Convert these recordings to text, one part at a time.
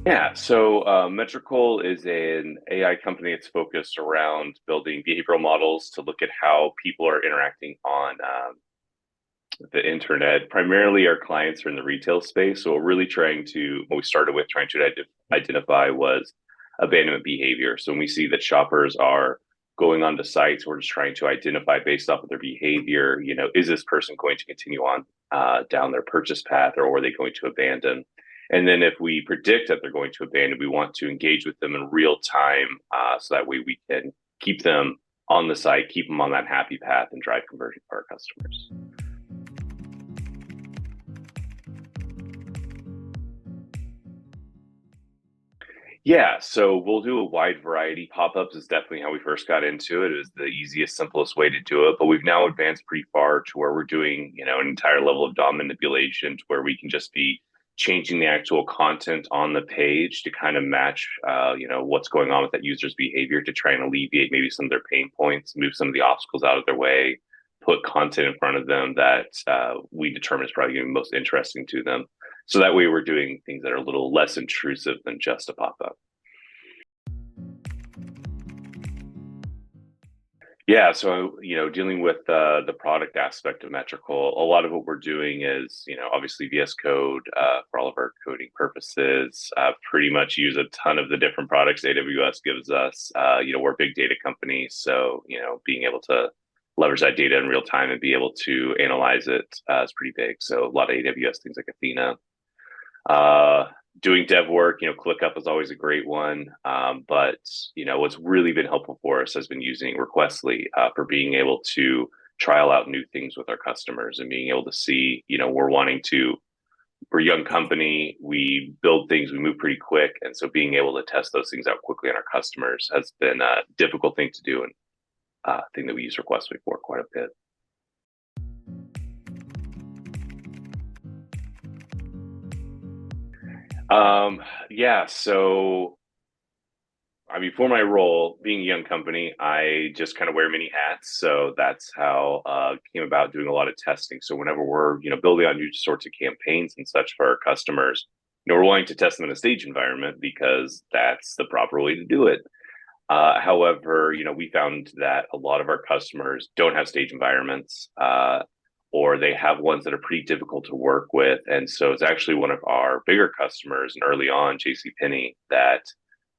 Yeah, so Metrical is an AI company that's focused around building behavioral models to look at how people are interacting on the internet. Primarily, our clients are in the retail space. So, what we started with trying to identify was abandonment behavior. So, when we see that shoppers are going onto sites, we're just trying to identify based off of their behavior, is this person going to continue on down their purchase path or are they going to abandon? And then if we predict that they're going to abandon, we want to engage with them in real time so that way we can keep them on the site, keep them on that happy path, and drive conversion for our customers. Yeah, so we'll do a wide variety. Pop-ups is definitely how we first got into it. It was the easiest, simplest way to do it. But we've now advanced pretty far to where we're doing, an entire level of DOM manipulation to where we can just be changing the actual content on the page to kind of match, what's going on with that user's behavior to try and alleviate maybe some of their pain points, move some of the obstacles out of their way, put content in front of them that we determine is probably going to be most interesting to them. So that way we're doing things that are a little less intrusive than just a pop-up. Yeah, so dealing with the product aspect of Metrical, a lot of what we're doing is obviously VS Code for all of our coding purposes. Pretty much use a ton of the different products AWS gives us. We're a big data company, so being able to leverage that data in real time and be able to analyze it is pretty big. So a lot of AWS things like Athena. Uh, Doing dev work, ClickUp is always a great one. But what's really been helpful for us has been using Requestly for being able to trial out new things with our customers and being able to see, we're a young company, we build things, we move pretty quick, and so being able to test those things out quickly on our customers has been a difficult thing to do and thing that we use Requestly for quite a bit. Yeah, so I mean, for my role, being a young company, I just kind of wear many hats. So that's how came about doing a lot of testing. So whenever we're, building on new sorts of campaigns and such for our customers, we're wanting to test them in a stage environment because that's the proper way to do it. However, we found that a lot of our customers don't have stage environments, or they have ones that are pretty difficult to work with. And so it's actually one of our bigger customers, and early on, JCPenney, that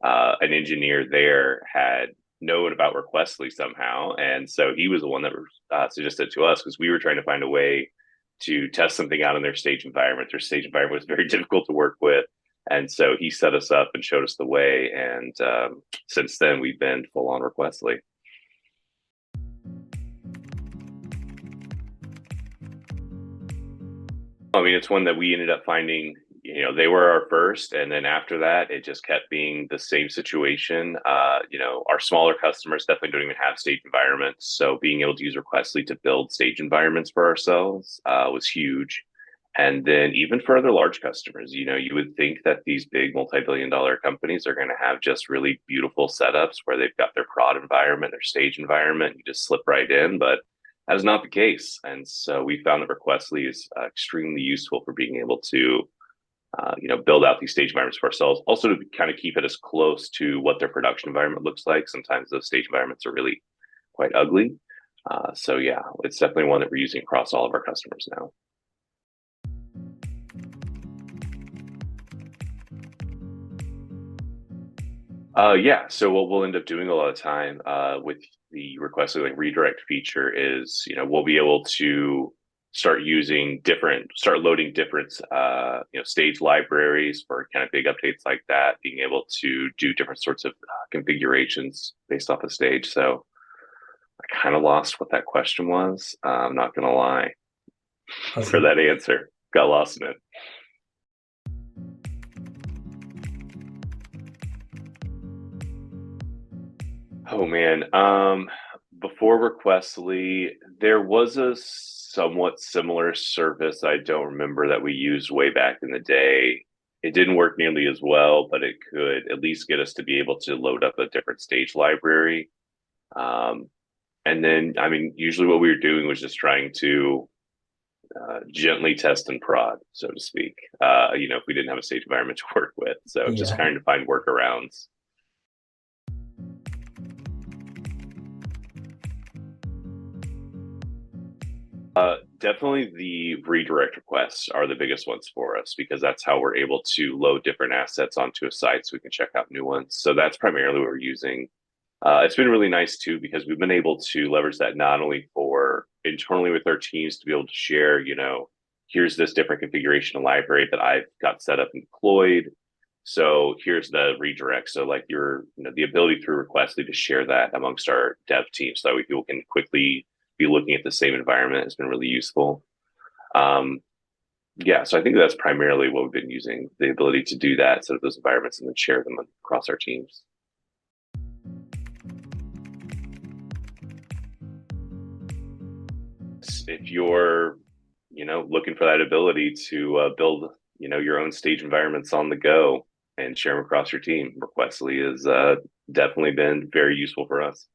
an engineer there had known about Requestly somehow. And so he was the one that suggested to us because we were trying to find a way to test something out in their stage environment. Their stage environment was very difficult to work with. And so he set us up and showed us the way. And since then, we've been full on Requestly. I mean, it's one that we ended up finding, they were our first. And then after that, it just kept being the same situation. Our smaller customers definitely don't even have stage environments. So being able to use Requestly to build stage environments for ourselves was huge. And then even for other large customers, you would think that these big multi-billion-dollar companies are going to have just really beautiful setups where they've got their prod environment, their stage environment, you just slip right in. But that is not the case. And so we found that Requestly is extremely useful for being able to, build out these stage environments for ourselves. Also to kind of keep it as close to what their production environment looks like. Sometimes those stage environments are really quite ugly. So yeah, it's definitely one that we're using across all of our customers now. Yeah. So what we'll end up doing a lot of time with the Requestly like redirect feature is, we'll be able to start loading different, stage libraries for kind of big updates like that, being able to do different sorts of configurations based off the stage. So I kind of lost what that question was. I'm not going to lie for Awesome. that answer. Got lost in it. Oh man. Before Requestly, there was a somewhat similar service I don't remember that we used way back in the day. It didn't work nearly as well, but it could at least get us to be able to load up a different stage library. Um, and then, I mean, usually what we were doing was just trying to gently test and prod, so to speak. If we didn't have a stage environment to work with, so just Yeah. trying to find workarounds. Definitely the redirect requests are the biggest ones for us because that's how we're able to load different assets onto a site so we can check out new ones. So that's primarily what we're using. It's been really nice too because we've been able to leverage that not only for internally with our teams to be able to share, here's this different configuration of library that I've got set up and deployed. So here's the redirect. So like the ability through Requestly to share that amongst our dev team so that we people can quickly be looking at the same environment has been really useful. Um, yeah, so I think that's primarily what we've been using, the ability to do that, set up those environments and then share them across our teams. If you're, looking for that ability to build, your own stage environments on the go and share them across your team, Requestly has definitely been very useful for us.